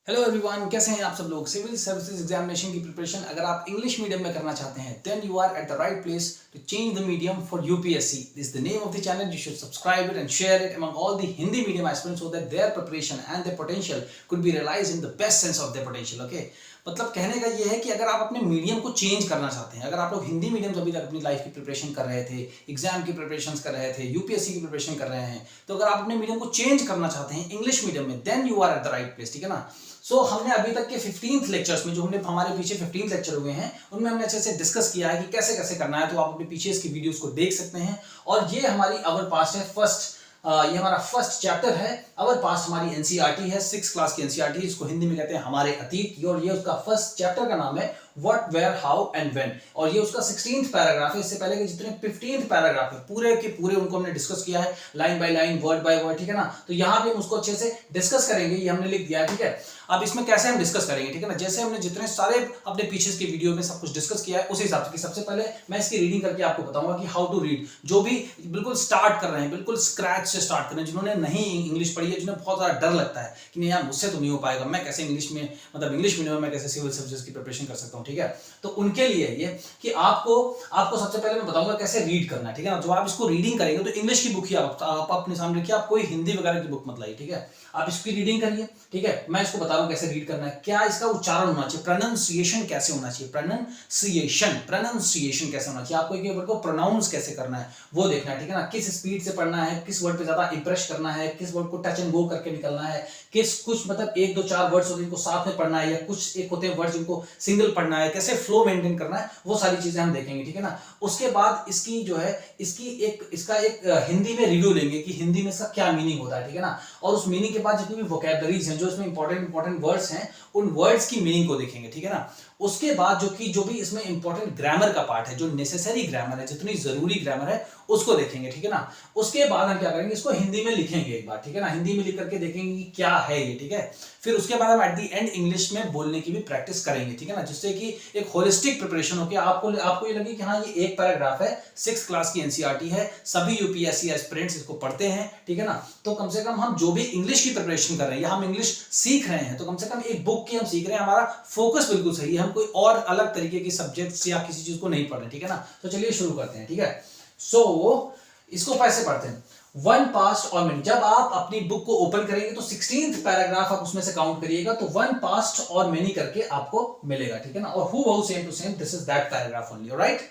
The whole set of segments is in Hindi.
हेलो एवरीवन, कैसे हैं आप सब लोग। सिविल सर्विसेज एग्जामिनेशन की प्रिपरेशन अगर आप इंग्लिश मीडियम में करना चाहते हैं then you are at the right place to change the medium for UPSC. This is the name of the channel. You should subscribe it and share it among all the Hindi medium aspirants so that their preparation and their potential could be realised in the best sense of their potential. Okay, मतलब कहने का ये है कि अगर आप अपने मीडियम को चेंज करना चाहते हैं, अगर आप लोग हिंदी मीडियम से अभी तक अपनी लाइफ की प्रिपरेशन कर रहे थे, एग्जाम की प्रिपरेशन कर रहे थे, यूपीएससी की प्रिपरेशन कर रहे हैं, तो अगर आप अपने मीडियम को चेंज करना चाहते हैं इंग्लिश मीडियम में then you are at the right place. ठीक है ना। सो हमने अभी तक के 15th लेक्चर्स में जो हमने हमारे पीछे 15 लेक्चर हुए हैं उनमें हमने अच्छे से डिस्कस किया है कि कैसे कैसे करना है। तो आप अपने पीछे इसकी वीडियोस को देख सकते हैं। और ये हमारी अवर पास्ट है फर्स्ट, ये हमारा फर्स्ट चैप्टर है। अवर पास्ट हमारी एनसीईआरटी है, 6th क्लास की एनसीईआरटी, इसको हिंदी में कहते हैं हमारे अतीत। और ये उसका फर्स्ट चैप्टर का नाम है what, where, how and when. और ये उसका 16th पैराग्राफ है। इससे पहले के जितने 15th पैराग्राफ है पूरे के पूरे उनको हमने डिस्कस किया है line by line, word by word. ठीक है ना। तो यहाँ पे हम उसको अच्छे से डिस्कस करेंगे, ये हमने लिख दिया है। ठीक है, अब इसमें कैसे हम डिस्कस करेंगे, ठीक है ना, जैसे हमने जितने सारे अपने पीछे के वीडियो में सब कुछ डिस्कस किया है उसी हिसाब से। कि सबसे पहले मैं इसकी रीडिंग करके आपको बताऊंगा कि हाउ टू रीड। जो भी बिल्कुल स्टार्ट कर रहे हैं, बिल्कुल स्क्रैच से स्टार्ट कर रहे हैं, जिन्होंने नहीं इंग्लिश पढ़ी है, जिन्हें बहुत ज्यादा डर लगता है कि नहीं यार मुझसे तो नहीं हो पाएगा, मैं कैसे इंग्लिश में, मतलब इंग्लिश मीडियम में मैं कैसे सिविल सर्विसेज की प्रिपरेशन कर सकता हूँ। ठीक है, तो उनके लिए ये कि आपको सबसे पहले मैं बताऊंगा कैसे रीड करना है। ठीक है ना। जो आप इसको रीडिंग करेंगे तो इंग्लिश की बुक ही आप अपने सामने रखिए, आप कोई हिंदी वगैरह की बुक मत लाइए। ठीक है, आप इसकी रीडिंग करिए। ठीक है, मैं इसको बता रहा हूं कैसे रीड करना है, क्या इसका उच्चारण होना चाहिए, प्रोनाउंसिएशन कैसे होना चाहिए, प्रोनाउंसिएशन कैसे होना चाहिए, आपको एक वर्ड को प्रोनाउंस कैसे करना है वो देखना है। ठीक है ना, किस स्पीड से पढ़ना है, किस वर्ड पे ज्यादा इंप्रेस करना है, किस वर्ड को टच एंड गो करके निकलना है, किस कुछ मतलब 1 2 4 वर्ड्स होते हैं इनको साथ में पढ़ना है, या कुछ एक होते हैं वर्ड्स जिनको सिंगल पढ़ना है, कैसे फ्लो मेंटेन करना है, वो सारी चीजें हम देखेंगे। ठीक है ना। उसके बाद इसकी जो है इसका एक हिंदी में रिव्यू लेंगे कि हिंदी में इसका क्या मीनिंग होता है। ठीक है ना। और उस मीनिंग के बाद जितनी भी वोकैबुलरीज हैं, जो इसमें इंपॉर्टेंट वर्ड्स हैं, उन वर्ड्स की मीनिंग को देखेंगे। ठीक है ना। उसके बाद जो भी इसमें इंपॉर्टेंट ग्रामर का पार्ट है, जो नेसेसरी ग्रामर है, जितनी जरूरी ग्रामर है उसको देखेंगे। ठीक है ना। उसके बाद हम क्या करेंगे, इसको हिंदी में लिखेंगे एक बार। ठीक है ना, हिंदी में लिख करके देखेंगे कि क्या है ये। ठीक है, फिर उसके बाद हम एट द एंड इंग्लिश में बोलने की भी प्रैक्टिस करेंगे। ठीक है ना, जिससे कि एक होलिस्टिक प्रिपरेशन हो कि आपको ये लगे कि हाँ ये एक पैराग्राफ है, 6th क्लास की एनसीईआरटी है, सभी यूपीएससी एस्पिरेंट्स इसको पढ़ते हैं। ठीक है ना। तो कम से कम हम जो भी इंग्लिश की प्रिपरेशन कर रहे हैं या हम इंग्लिश सीख रहे हैं, तो कम से कम एक बुक की हम सीख रहे हैं, हमारा फोकस बिल्कुल सही है, हम कोई और अलग तरीके के सब्जेक्ट्स या किसी चीज को नहीं पढ़ रहे। ठीक है ना। तो चलिए शुरू करते हैं। ठीक है, सो इसको कैसे पढ़ते हैं, वन पास्ट और मेनी। जब आप अपनी बुक को ओपन करेंगे तो 16th पैराग्राफ आप उसमें से काउंट करिएगा, तो वन पास्ट और मेनी करके आपको मिलेगा। ठीक है ना। और हु बहु same to same, this is that paragraph only. Alright,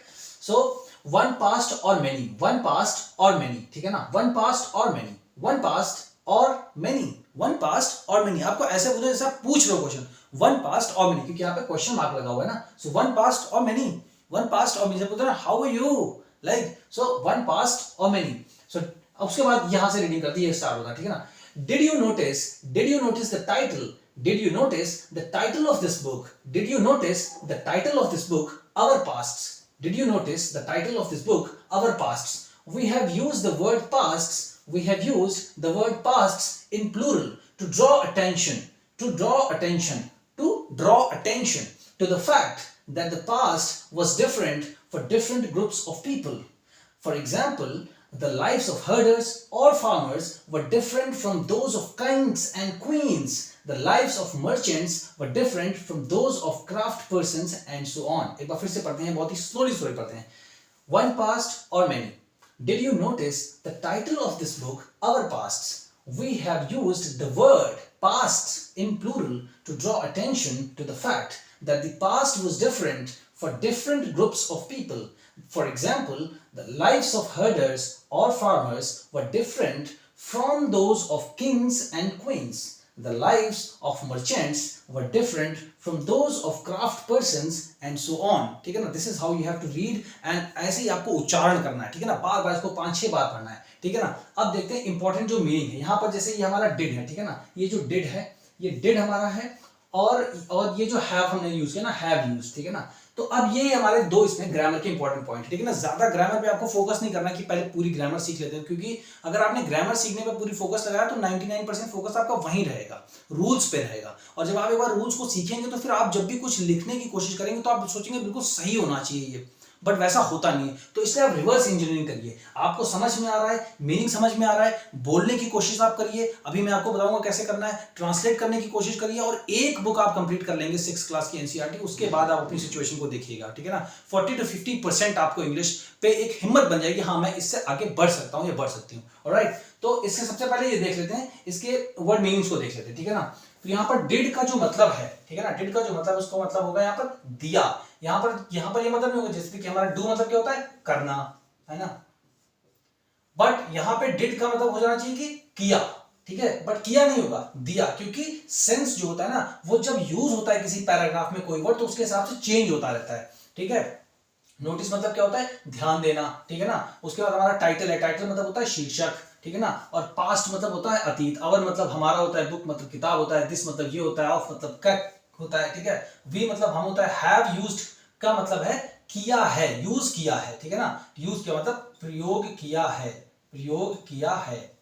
so one past or many, one past or many. ठीक है ना, one past or many, one past or many, one past or many. आपको ऐसे पूछो जैसे आप पूछ रहे हो question, one past or many, क्योंकि यहाँ पे क्वेश्चन मार्क लगा हुआ है ना। So one past or many, one past or many. जब पूछते हैं how are you, like, so one past or many. So उसके बाद यहां से रीडिंग करती है, स्टार्ट होता है। ठीक है ना। Did you notice the title, did you notice the title of this book, did you notice the title of this book, our pasts, did you notice the title of this book, our pasts. We have used the word pasts, we have used the word pasts in plural to draw attention to the fact that the past was different for different groups of people. For example, the lives of herders or farmers were different from those of kings and queens. The lives of merchants were different from those of craft persons and so on. एक बार फिर से पढ़ते हैं, बहुत ही slowly पढ़ते हैं. One past or many. Did you notice the title of this book, Our Pasts? We have used the word pasts in plural to draw attention to the fact that the past was different for different groups of people. For example, the lives of herders or farmers were different from those of kings and queens. The lives of merchants were different from those of craft persons and so on. ठीक है ना, this is how you have to read and ऐसे ही आपको उच्चारण करना है। ठीक है ना, बार बार इसको 5-6 बार पढ़ना है। ठीक है ना। अब देखते हैं इंपॉर्टेंट जो मीनिंग है यहाँ पर। जैसे ये हमारा डिड है, ठीक है ना, ये जो डिड है, ये डिड हमारा है, और ये जो हैव हमने यूज किया ना, हैव यूज। ठीक है ना। तो अब ये हमारे दो इसमें ग्रामर के इंपॉर्टेंट पॉइंट। ठीक है ना, ज्यादा ग्रामर पे आपको फोकस नहीं करना कि पहले पूरी ग्रामर सीख लेते हैं, क्योंकि अगर आपने ग्रामर सीखने पे पूरी फोकस लगाया तो 99% फोकस आपका वहीं रहेगा, रूल्स पे रहेगा। और जब आप एक बार रूल्स को सीखेंगे तो फिर आप जब भी कुछ लिखने की कोशिश करेंगे तो आप सोचेंगे बिल्कुल सही होना चाहिए, ये बट वैसा होता नहीं है। तो इसलिए आप रिवर्स इंजीनियरिंग करिए, आपको समझ में आ रहा है, मीनिंग समझ में आ रहा है, बोलने की कोशिश आप करिए, अभी मैं आपको बताऊंगा कैसे करना है, ट्रांसलेट करने की कोशिश करिए, और एक बुक आप कंप्लीट कर लेंगे 6th क्लास की एनसीईआरटी, उसके बाद आप अपनी सिचुएशन को देखिएगा, ठीक है ना। 40 to 50% आपको इंग्लिश पे एक हिम्मत बन जाएगी, हाँ मैं इससे आगे बढ़ सकता हूँ या बढ़ सकती हूँ। ऑलराइट, तो इससे सबसे पहले ये देख लेते हैं, इसके वर्ड मीनिंग्स को देख लेते हैं, ठीक है ना। तो यहाँ पर डिड का जो मतलब है, ठीक है ना, डिड का जो मतलब उसको मतलब होगा यहाँ पर दिया, यहाँ पर ये मतलब नहीं होगा, जैसे कि हमारा डू मतलब क्या होता है करना, है ना, बट यहाँ पे डिड का मतलब हो जाना चाहिए कि किया, ठीक है, बट किया नहीं होगा, दिया, क्योंकि सेंस जो होता है ना वो जब यूज होता है किसी पैराग्राफ में कोई वर्ड तो उसके हिसाब से चेंज होता रहता है, ठीक है। नोटिस मतलब क्या होता है ध्यान देना, ठीक है ना। उसके बाद हमारा टाइटल है, टाइटल मतलब होता है शीर्षक, ठीक है ना। और पास्ट मतलब होता है अतीत, अवर मतलब हमारा होता है, बुक मतलब किताब होता है, दिस मतलब ये होता है, ऑफ मतलब क्या होता है, ठीक है। वी मतलब हम होता है, हैव यूज्ड का मतलब है किया है, यूज किया है, ठीक है ना। यूज किया मतलब प्रयोग किया है, प्रयोग किया है,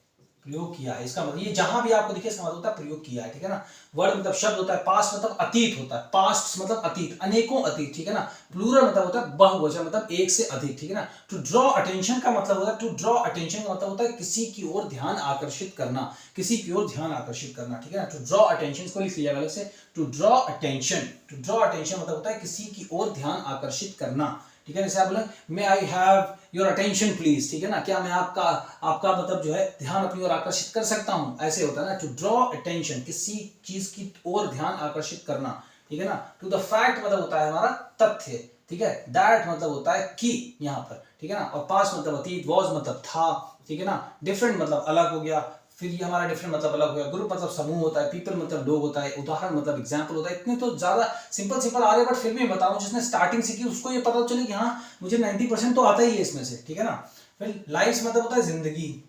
प्रयोग किया है, इसका मतलब ये जहां भी आपको दिखे इसका मतलब होता है प्रयोग किया है, ठीक है ना। वर्ड मतलब शब्द होता है, पास्ट मतलब अतीत होता है, पास्ट मतलब अतीत, अनेकों अतीत, ठीक है ना। प्लूरल मतलब होता है बहुवचन, मतलब एक से अधिक, ठीक है ना। टू ड्रॉ अटेंशन का मतलब होता है, टू ड्रॉ अटेंशन का मतलब होता है किसी की ओर ध्यान आकर्षित करना, किसी की ओर ध्यान आकर्षित करना, ठीक है ना। टू ड्रॉ अटेंशन को लिख लिया अलग से, to draw attention, to draw attention मतलब होता है किसी की ओर ध्यान आकर्षित करना, ठीक है। जैसे आप बोले may I have your attention please, ठीक है ना, क्या मैं आपका आपका मतलब जो है ध्यान अपनी ओर आकर्षित कर सकता हूं, ऐसे होता है ना। टू ड्रॉ अटेंशन किसी चीज की ओर ध्यान आकर्षित करना, ठीक है ना। टू द फैक्ट मतलब होता है हमारा तथ्य, ठीक है। दैट मतलब होता है कि यहाँ पर, ठीक है ना। और पास्ट मतलब अतीत, वॉज मतलब था, ठीक है ना। डिफरेंट मतलब अलग हो गया, फिर ये हमारा डिफरेंट मतलब अलग हो गया, ग्रुप मतलब समूह होता है, पीपल मतलब लोग होता है, उदाहरण मतलब एग्जाम्पल होता है। इतने तो ज्यादा सिंपल आ रहे, बट फिर भी बताऊं जिसने स्टार्टिंग सीखी उसको ये पता चले कि हाँ मुझे 90% तो आता ही है इसमें से, ठीक है ना। फिर लाइफ मतलब होता है जिंदगी,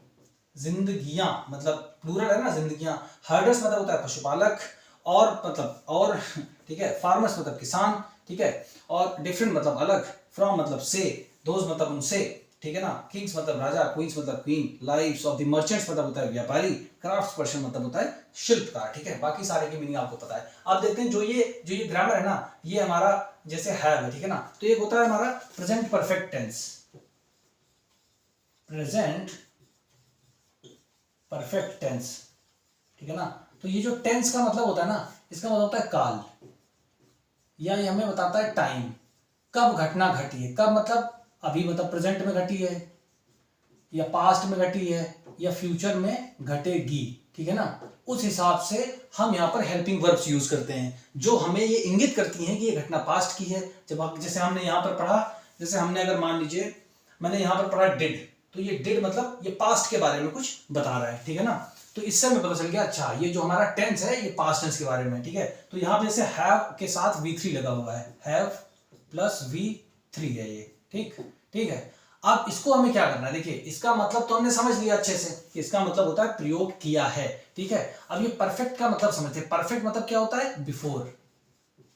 जिंदगियां मतलब प्लूरल है ना, जिंदगियां। हर्डर्स मतलब होता है पशुपालक, और मतलब और, ठीक है। फार्मर्स मतलब किसान, ठीक है। और डिफरेंट मतलब अलग, फ्रॉम मतलब से, दोज मतलब उनसे, ठीक है ना। किंग्स मतलब राजा, क्वींस मतलब queen, lives of the merchants मतलब होता है व्यापारी, क्राफ्ट्स पर्सन मतलब होता है शिल्पकार, ठीक है। बाकी सारे की मीनिंग आपको पता है। अब देखते हैं जो ये ग्रामर है ना, ये हमारा जैसे है, ठीक है ना। तो ये होता है हमारा present perfect tense, present perfect tense, ठीक है ना। तो ये जो टेंस का मतलब होता है ना, इसका मतलब होता है काल, या ये हमें बताता है टाइम, कब घटना घटी है, कब मतलब अभी मतलब प्रेजेंट में घटी है, या पास्ट में घटी है, या फ्यूचर में घटेगी, ठीक है ना। उस हिसाब से हम यहाँ पर हेल्पिंग वर्ब्स यूज करते हैं, जो हमें ये इंगित करती हैं कि ये घटना पास्ट की है। जब आप जैसे हमने यहाँ पर पढ़ा, जैसे हमने अगर मान लीजिए मैंने यहाँ पर पढ़ा डिड, तो ये डिड मतलब ये पास्ट के बारे में कुछ बता रहा है, ठीक है ना। तो इससे हमें पता चल गया अच्छा ये जो हमारा टेंस है ये पास्ट टेंस के बारे में, ठीक है। तो यहाँ पे जैसे हैव के साथ V3 लगा हुआ है, हैव प्लस V3 है ये, ठीक ठीक है। अब इसको हमें क्या करना है, देखिए इसका मतलब तो हमने समझ लिया अच्छे से, इसका मतलब होता है प्रयोग किया है, ठीक है। अब ये परफेक्ट का मतलब समझते हैं, परफेक्ट मतलब क्या होता है बिफोर,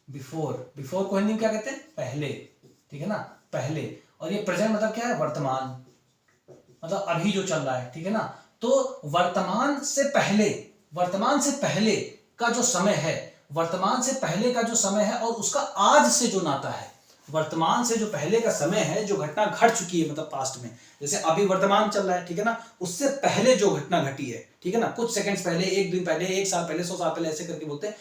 बिफोर, बिफोर को हिंदी में क्या कहते हैं पहले, ठीक है ना, पहले। और ये प्रेजेंट मतलब क्या है वर्तमान, मतलब अभी जो चल रहा है, ठीक है ना। तो वर्तमान से पहले, वर्तमान से पहले का जो समय है, वर्तमान से पहले का जो समय है और उसका आज से जो नाता है, वर्तमान से जो पहले का समय है जो घटना घट चुकी है मतलब पास्ट में, जैसे अभी वर्तमान चल रहा है, ठीक है ना, उससे पहले जो घटना घटी है, ठीक है ना, कुछ सेकंड्स पहले, एक दिन पहले, एक साल पहले, 100 साल पहले, ऐसे करके बोलते हैं,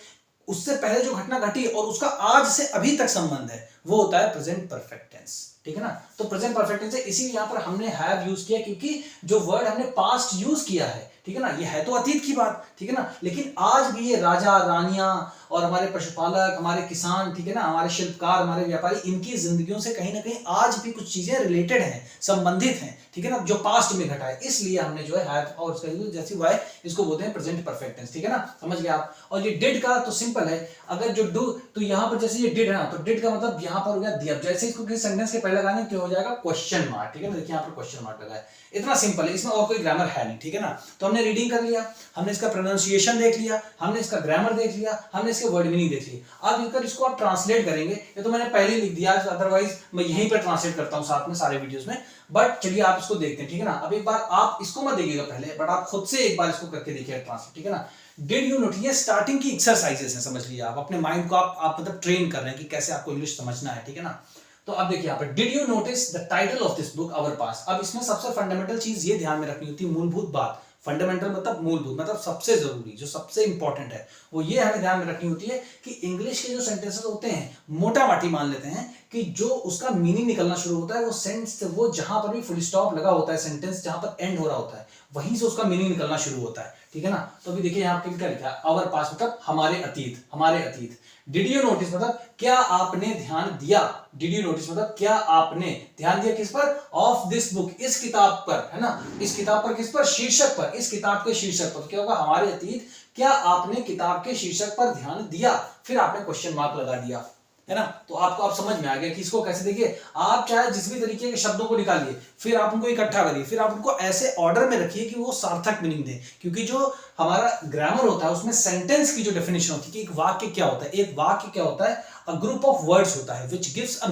उससे पहले जो घटना घटी और उसका आज से अभी तक संबंध है, वो होता है प्रेजेंट परफेक्ट टेंस, ठीक है ना। तो प्रेजेंट परफेक्ट टेंस है, इसीलिए यहां पर हमने हैव यूज किया, क्योंकि जो वर्ड हमने पास्ट यूज किया है, ठीक है ना, ये है तो अतीत की बात, ठीक है ना, लेकिन आज भी ये राजा रानियां और हमारे पशुपालक, हमारे किसान, ठीक है ना, हमारे शिल्पकार, हमारे व्यापारी, इनकी जिंदगियों से कहीं ना कहीं आज भी कुछ चीजें रिलेटेड हैं, संबंधित हैं, ठीक है ना, जो पास्ट में घटा है। इसलिए हमने जो है हैव और उसका जैसे हुआ है इसको बोलते हैं प्रेजेंट परफेक्ट टेंस, ठीक है ना, समझ गए आप। और ये डिड का तो सिंपल है, अगर जो डू, तो यहाँ पर जैसे ये डिड है ना, तो डिड का मतलब यहाँ पर हो गया दिया, जैसे इसको किसी सेंटेंस के पहले लगाने तो हो जाएगा क्वेश्चन मार्क, ठीक है ना, देखिए यहाँ पर क्वेश्चन मार्क लगा है, इतना सिंपल है, इसमें और कोई ग्रामर है नहीं, ठीक है ना। तो हमने रीडिंग कर लिया, हमने इसका प्रोनाउंसिएशन देख लिया, हमने इसका ग्रामर देख लिया, हमने इसके वर्ड मीनिंग देख लिया। अब अगर इसको आप ट्रांसलेट करेंगे, ये तो मैंने पहले ही लिख दिया, अदरवाइज मैं यहीं पर ट्रांसलेट करता हूँ साथ में सारे वीडियोस में, बट चलिए आप इसको देखते हैं, ठीक है ना। अब एक बार आप इसको मत देखिएगा पहले, बट आप खुद से एक बार इसको करके देखिए ट्रांसलेट, ठीक है ना। डिड यू नोट, ये स्टार्टिंग की एक्सरसाइजेस है, समझ लिया आप अपने माइंड को आप मतलब ट्रेन कर रहे हैं कि कैसे आपको इंग्लिश समझना है, ठीक है ना। तो अब देखिए यहाँ पे, did you notice the title of this book our past. अब इसमें सबसे फंडामेंटल चीज ये ध्यान में रखनी होती है, मूलभूत बात। फंडामेंटल मतलब मूलभूत, मतलब सबसे जरूरी, जो सबसे इंपॉर्टेंट है वो ये हमें ध्यान में रखनी होती है कि इंग्लिश के जो सेंटेंसेस होते हैं, मोटा माटी मान लेते हैं कि जो उसका मीनिंग निकलना शुरू होता है वो सेंस, वो जहां पर भी फुल स्टॉप लगा होता है, सेंटेंस जहां पर एंड हो रहा होता है वहीं से उसका मीनिंग निकलना शुरू होता है, ठीक है ना। तो अभी देखिए यहाँ पे क्या लिखा है, आवर पास्ट मतलब हमारे अतीत, हमारे अतीत। डिड यू नोटिस मतलब क्या आपने ध्यान दिया, डिड यू नोटिस मतलब क्या आपने ध्यान दिया किस पर, ऑफ दिस बुक, इस किताब पर, है ना, इस किताब पर, किस पर, शीर्षक पर, इस किताब के शीर्षक पर। क्या होगा, हमारे अतीत, क्या आपने किताब के शीर्षक पर ध्यान दिया, फिर आपने क्वेश्चन मार्क लगा दिया, है ना। तो आपको आप समझ में आ गया कि इसको कैसे, देखिए आप चाहे जिस भी तरीके के शब्दों को निकालिए, फिर आप उनको इकट्ठा करिए, फिर आप उनको ऐसे ऑर्डर में रखिए कि वो सार्थक मीनिंग दे। क्योंकि जो हमारा ग्रामर होता है उसमें सेंटेंस की जो डेफिनेशन होती है कि एक वाक्य क्या होता है, एक वाक्य क्या होता है, अ ग्रुप ऑफ वर्ड्स होता है which gives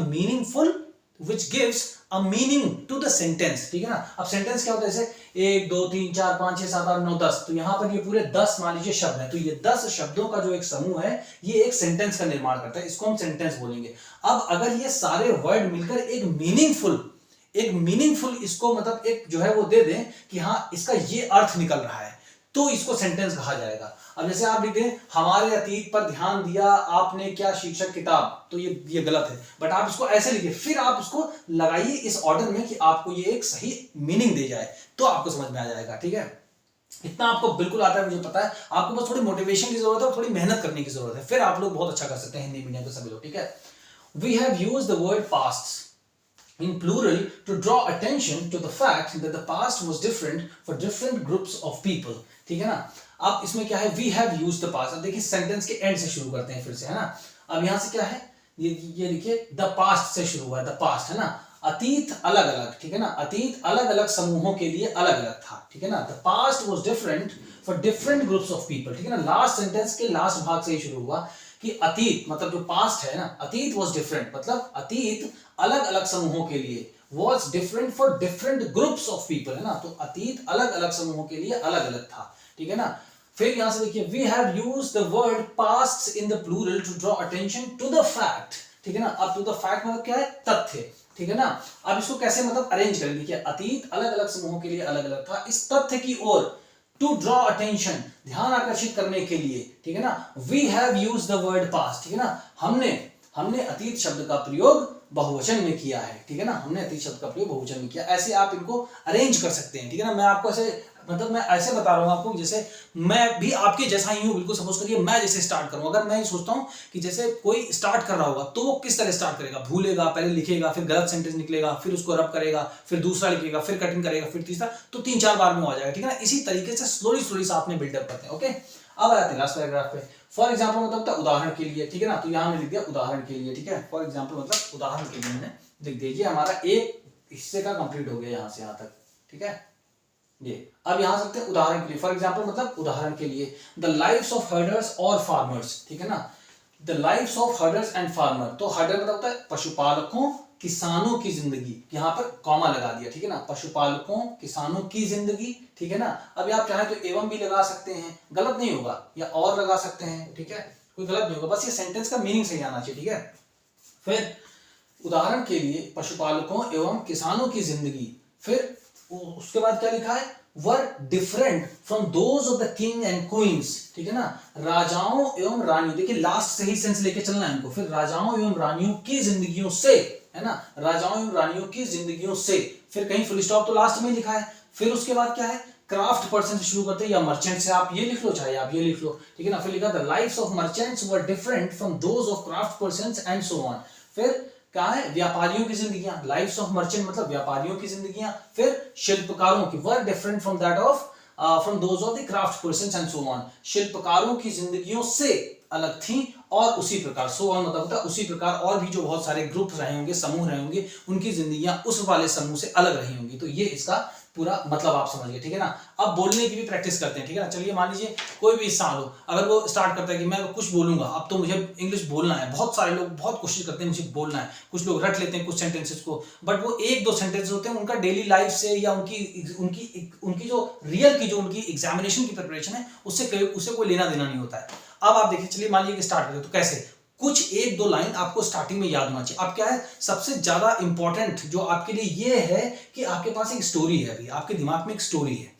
a meaning to the sentence, ठीक है ना। अब सेंटेंस क्या होता है, जैसे 1 2 3 4 5 6 7 8 9 10, तो यहां पर ये पूरे 10 मान लीजिए शब्द हैं, तो ये 10 शब्दों का जो एक समूह है ये एक सेंटेंस का निर्माण करता है, इसको हम सेंटेंस बोलेंगे। अब अगर ये सारे वर्ड मिलकर एक मीनिंगफुल इसको मतलब एक जो है वो दे दें कि हाँ इसका ये अर्थ निकल रहा है, तो इसको सेंटेंस कहा जाएगा। अब जैसे आप लिखते हैं हमारे अतीत पर ध्यान दिया आपने क्या शीर्षक किताब, तो ये गलत है, बट आप इसको ऐसे लिखिए, फिर आप इसको लगाइए इस ऑर्डर में कि आपको ये एक सही मीनिंग दे जाए, तो आपको समझ में आ जाएगा, ठीक है। इतना आपको बिल्कुल आता है, मुझे पता है, आपको बस थोड़ी मोटिवेशन की जरूरत है और थोड़ी मेहनत करने की जरूरत है, फिर आप लोग बहुत अच्छा कर सकते हैं हिंदी मीडियम के सभी लोग, ठीक है। We have used the word past in plural to draw attention to the fact that the past was different for different groups of people, ठीक है ना। अब इसमें क्या है, we have used the past। अब देखिए सेंटेंस के एंड से शुरू करते हैं फिर से, है ना। अब यहां से क्या है, ये देखिए the past से शुरू हुआ है, the past, है ना। अतीत अलग अलग, ठीक है ना, अतीत अलग अलग समूहों के लिए अलग अलग था, ठीक है ना। the past was different for different groups of people, ठीक है ना। लास्ट सेंटेंस के लास्ट भाग से ही शुरू हुआ कि अतीत मतलब जो पास्ट है ना, अतीत was different मतलब अतीत अलग अलग समूहों के लिए, was different for different groups of people, है ना। तो अतीत अलग अलग समूहों के लिए अलग अलग था, ठीक है ना। फिर यहां से देखिए we have used the word past in the plural to draw attention to the fact, ठीक है ना। अब to the fact मतलब क्या है, तथ्य, ठीक है ना। अब इसको कैसे मतलब अरेंज करें, देखिए अतीत अलग अलग समूहों के लिए अलग अलग था, इस तथ्य की ओर टू ड्रॉ अटेंशन, ध्यान आकर्षित करने के लिए, ठीक है ना। We have used the word past, ठीक है ना। हमने अतीत शब्द का प्रयोग बहुवचन में किया है, ठीक है ना। हमने अतीत शब्द का प्रयोग बहुवचन में किया, ऐसे आप इनको अरेंज कर सकते हैं, ठीक है ना। मैं आपको ऐसे मतलब मैं ऐसे बता रहा हूं आपको, जैसे मैं भी आपके जैसा ही हूं, बिल्कुल सपोज करिए मैं जैसे स्टार्ट करूं, अगर मैं सोचता हूं कि जैसे कोई स्टार्ट कर रहा होगा तो वो किस तरह स्टार्ट करेगा, भूलेगा, पहले लिखेगा, फिर गलत सेंटेंस निकलेगा, फिर उसको रब करेगा, फिर दूसरा लिखेगा, फिर कटिंग करेगा, फिर तीसरा, तो 3-4 बार में हो जाएगा, ठीक है ना। इसी तरीके से स्लोली से आपने बिल्डअप करते हैं, ओके। अब आते हैं लास्ट पैराग्राफ पे। फॉर एग्जाम्पल मतलब होता है उदाहरण के लिए, ठीक है ना। तो यहां मैंने लिख दिया उदाहरण के लिए, ठीक है। फॉर एग्जाम्पल मतलब उदाहरण के लिए मैंने लिख दिया, हमारा एक हिस्से का कंप्लीट हो गया यहां से यहां तक, ठीक है। ये अब यहां सकते हैं उदाहरण के लिए, फॉर एग्जाम्पल मतलब उदाहरण के लिए, द लाइव्स ऑफ हर्डर्स और फार्मर्स, ठीक है ना। The lives of herders and farmer, तो हर्डर मतलब होता है पशुपालकों किसानों की जिंदगी, यहां पर कॉमा लगा दिया, ठीक है ना। पशुपालकों किसानों की जिंदगी, ठीक है ना। अब आप चाहें तो एवं भी लगा सकते हैं, गलत नहीं होगा, या और लगा सकते हैं, ठीक है, कोई गलत नहीं होगा, बस ये सेंटेंस का मीनिंग सही आना चाहिए, ठीक है। फिर उदाहरण के लिए पशुपालकों एवं किसानों की जिंदगी, फिर उसके बाद क्या लिखा है, वर different from those of the king and queen's, ठीक है ना। राजाओं एवं रानियों, देखिए लास्ट से ही सेंस लेके चलना है इनको, फिर राजाओं एवं रानियों की जिंदगियों से, है ना, राजाओं एवं रानियों की जिंदगियों से, फिर कहीं फुल स्टॉप तो लास्ट में लिखा है। फिर उसके बाद क्या है, क्राफ्ट पर्सन से शुरू करते हैं या मर्चेंट से, आप ये लिख लो चाहे आप ये लिख लो, ठीक है ना। फिर लिखा the lives of merchants were different from those of craft persons and so on. फिर क्या है, व्यापारियों की जिंदगियां, लाइव्स ऑफ मर्चेंट मतलब व्यापारियों की जिंदगियां। फिर शिल्पकारों की, वर different from that of from those of the craft persons and so on, शिल्पकारों की जिंदगियों से अलग थी, और उसी प्रकार सो ऑन मतलब होता है उसी प्रकार और भी जो बहुत सारे ग्रुप रहे होंगे, समूह रहे होंगे, उनकी जिंदगियां उस वाले समूह से अलग रही होंगी। तो ये इसका पूरा मतलब आप समझिए, ठीक है ना। अब बोलने की भी प्रैक्टिस करते हैं, ठीक है ना। चलिए मान लीजिए कोई भी इंसान हो, अगर वो स्टार्ट करता है कि मैं कुछ बोलूंगा, अब तो मुझे इंग्लिश बोलना है, बहुत सारे लोग बहुत कोशिश करते हैं मुझे बोलना है, कुछ लोग रट लेते हैं कुछ सेंटेंसेस को, बट वो 1-2 सेंटेंसेस होते हैं, उनका डेली लाइफ से या उनकी जो रियल की जो उनकी एग्जामिनेशन की प्रिपरेशन है उससे कोई लेना देना नहीं होता है। अब आप देखिए, चलिए मान लीजिए कि स्टार्ट करें तो कैसे, कुछ एक दो लाइन आपको स्टार्टिंग में याद होना चाहिए। अब क्या है सबसे ज्यादा इंपॉर्टेंट जो आपके लिए ये है कि आपके पास एक स्टोरी है, अभी आपके दिमाग में एक स्टोरी है,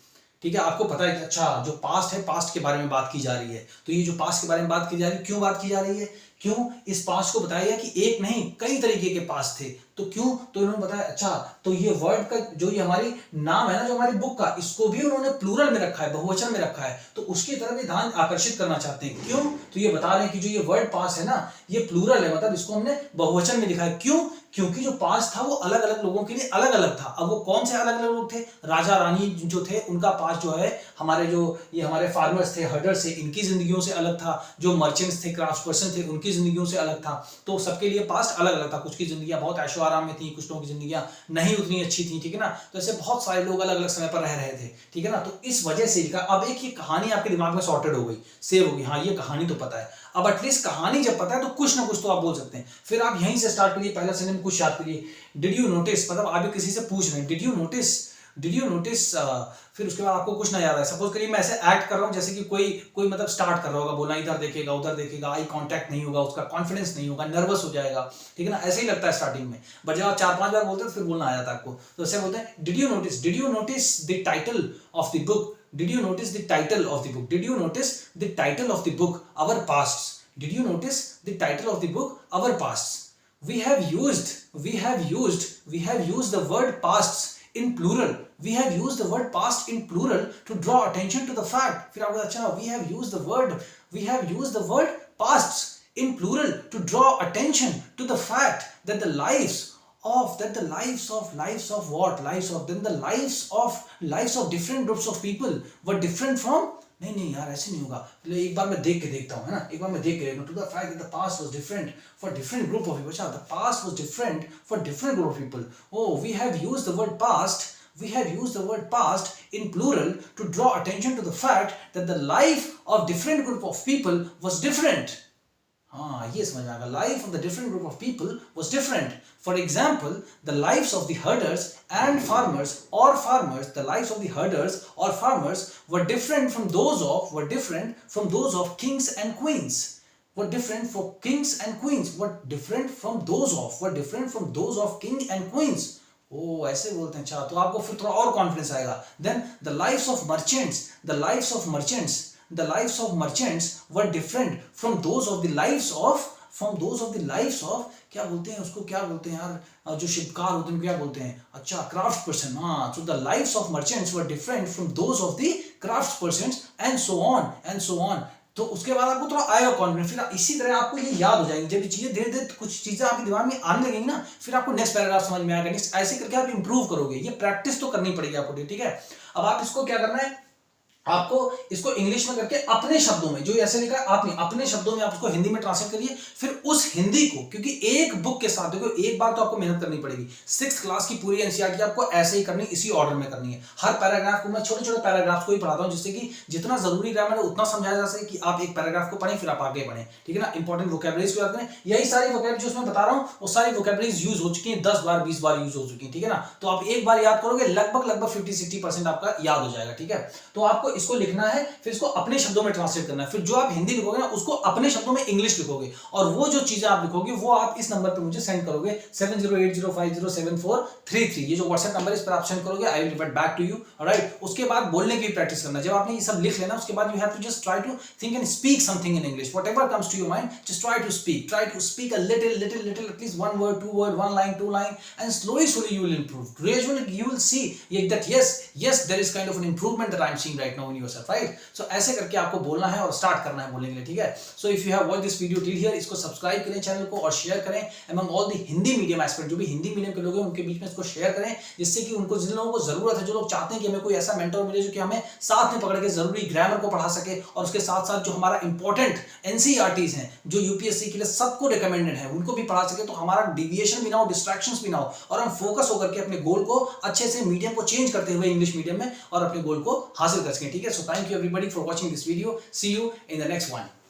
ठीक है। आपको पता है कि अच्छा जो पास्ट है, पास्ट के बारे में बात की जा रही है, तो ये जो पास्ट के बारे में बात की जा रही है, क्यों बात की जा रही है, क्यों इस पास्ट को बताया गया कि एक नहीं कई तरीके के पास्ट थे, तो क्यों, तो इन्होंने बताया अच्छा तो ये वर्ड का जो ये हमारी नाम है ना, जो हमारी बुक का, इसको भी उन्होंने प्लूरल में रखा है, बहुवचन में रखा है, तो उसकी तरफ भी ध्यान आकर्षित करना चाहते हैं। क्यों, तो ये बता रहे हैं कि जो ये वर्ड पास्ट है ना, ये प्लूरल है, मतलब इसको हमने बहुवचन में लिखा है। क्यों, क्योंकि जो पास्ट था वो अलग अलग लोगों के लिए अलग अलग था। अब वो कौन से अलग अलग लोग थे, राजा रानी जो थे उनका पास्ट जो है, हमारे जो ये हमारे फार्मर्स थे, हर्डर्स थे, इनकी जिंदगियों से अलग था, जो मर्चेंट्स थे, क्राफ्ट पर्सन थे, उनकी जिंदगियों से अलग था। तो सबके लिए पास्ट अलग अलग था। कुछ की जिंदगियां बहुत ऐशो आराम में थी, कुछ लोगों की जिंदगियां नहीं उतनी अच्छी थी, ठीक है ना। तो ऐसे बहुत सारे लोग अलग अलग समय पर रह रहे थे, ठीक है ना। तो इस वजह से अब एक ये कहानी आपके दिमाग में सॉर्टेड हो गई, सेव होगी, हाँ ये कहानी तो पता है। अब एटलीस्ट कहानी जब पता है तो कुछ ना कुछ तो आप बोल सकते हैं। फिर आप यहीं से स्टार्ट करिए, पहला सेंटेंस कुछ याद करिए। डिड यू नोटिस, मतलब आप किसी से पूछ रहे हैं did you notice, did you notice, फिर उसके बाद आपको कुछ ना याद है। सपोज करिए मैं ऐसे एक्ट कर रहा हूं जैसे कि कोई मतलब स्टार्ट कर रहा होगा बोलना, इधर देखेगा उधर देखेगा, आई कांटेक्ट नहीं होगा, उसका कॉन्फिडेंस नहीं होगा, नर्वस हो जाएगा, ठीक है ना। ऐसे ही लगता है स्टार्टिंग में, बट जब आप 4-5 बार बोलते हैं तो फिर बोलना आ जाता है आपको। तो ऐसे बोलते हैं did you notice the title of the book, did you notice the title of the book, did you notice the title of the book our past, did you notice the title of the book our pasts, we have used the word pasts in plural, we have used the word past in plural to draw attention to the fact, फिर आपको अच्छा we have used the word pasts in plural to draw attention to the fact that the lives of different groups of people were different from, नहीं यार ऐसे नहीं होगा, एक बार मैं देख के देखता हूँ, है ना, एक बार मैं देख के देखता हूँ, to the fact that the past was different for different group of people, अच्छा the past was different for different group of people, oh we have used the word past in plural to draw attention to the fact that the life of different group of people was different, हाँ ये समझ में आएगा, life of the different group of people was different. For example the lives of the herders and farmers the lives of the herders और farmers were different from those of kings and queens, were different from those of king and queens। ओ ऐसे बोलते हैं, अच्छा तो आपको फिर थोड़ा और कॉन्फिडेंस आएगा। Then the lives of merchants were different from those of the lives of क्या बोलते हैं उसको, क्या बोलते हैं यार, जो शिल्पकार होते हैं क्या बोलते हैं, अच्छा क्राफ्ट पर्सन, हाँ। So the lives of merchants were different from those of the craft persons and so on. तो उसके बाद आपको थोड़ा आएगा कॉन्फिडेंस, फिर इसी तरह आपको ये याद हो जाएंगी। जब ये चीजें धीरे धीरे कुछ चीजें आपके दिमाग में आने लगेंगी ना, फिर आपको नेक्स्ट पैराग्राफ समझ में आएगा, नेक्स्ट ऐसे करके आप इंप्रूव करोगे। ये प्रैक्टिस तो करनी पड़ेगी आपको, ठीक है। अब आप इसको क्या करना है, आपको इसको इंग्लिश में करके अपने शब्दों में, जो ऐसे लिखा है आपने अपने शब्दों में आप उसको हिंदी में ट्रांसलेट करिए। फिर उस हिंदी को, क्योंकि एक बुक के साथ देखो एक बार तो आपको मेहनत करनी पड़ेगी, 6th क्लास की पूरी एनसीईआरटी आपको ऐसे ही करनी, इसी ऑर्डर में करनी है। हर पैराग्राफ को मैं छोटे छोटे पैराग्राफ्स को ही पढ़ाता हूं, जिससे कि जितना जरूरी ग्रामर है उतना समझाया जा सके कि आप एक पैराग्राफ को पढ़ें फिर आप आगे बढ़ें, ठीक है ना। इंपॉर्टेंट वोकैबुलरीज को याद करें। यही सारी वोकैबुलरी जो मैं बता रहा हूं वो सारी वोकैबुलरीज यूज हो चुकी हैं, 10 बार 20 बार यूज हो चुकी है, ठीक है ना। तो आप एक बार याद करोगे लगभग 50-60% आपका याद हो जाएगा, ठीक है। तो आपको इसको लिखना है, फिर इसको अपने शब्दों में ट्रांसलेट करना है। फिर जो आप हिंदी लिखोगे ना उसको अपने शब्दों में इंग्लिश लिखोगे, और वो जो चीजें आप लिखोगे वो आप इस नंबर पे मुझे सेंड करोगे 7080507433, ये जो व्हाट्सएप नंबर है इस पर आप सेंड करोगे, I will revert back to you, alright. उसके बाद बोलने की प्रैक्टिस करना। जब आपने ये सब लिख लेना उसके बाद you have to just try to think and speak something in English, whatever comes to your mind, just try to speak a little at least 1 word 2 word 1 line 2 line, and slowly you will improve. Gradually you will see that yes there is kind of an improvement that I am seeing right now in yourself, right? So ऐसे करके आपको बोलना है और स्टार्ट करना है बोलने के लिए, ठीक है। So if you have watch this video till here, इसको सब्सक्राइब करें चैनल को और शेयर करें among all the Hindi medium aspirant, जो भी हिंदी मीडियम के लोग हैं उनके बीच में इसको शेयर करें, जिससे कि उनको, जिन लोगों को जरूरत है, जो लोग चाहते हैं कि हमें कोई ऐसा मेंटर मिले जो कि हमें साथ में पकड़ के जरूरी ग्रामर को पढ़ा सके, और उसके साथ साथ जो हमारा इंपॉर्टेंट एनसीईआरटीज हैं जो यूपीएससी के लिए सबको रिकमेंडेड है उनको भी पढ़ा सके, तो हमारा डिविएशन भी ना हो, डिस्ट्रैक्शंस भी ना हो, और हम फोकस होकर के अपने गोल को अच्छे से मीडियम को चेंज करते हुए इंग्लिश मीडियम में और अपने गोल को हासिल कर सकें, ठीक है। So thank you everybody for watching this video, see you in the next one।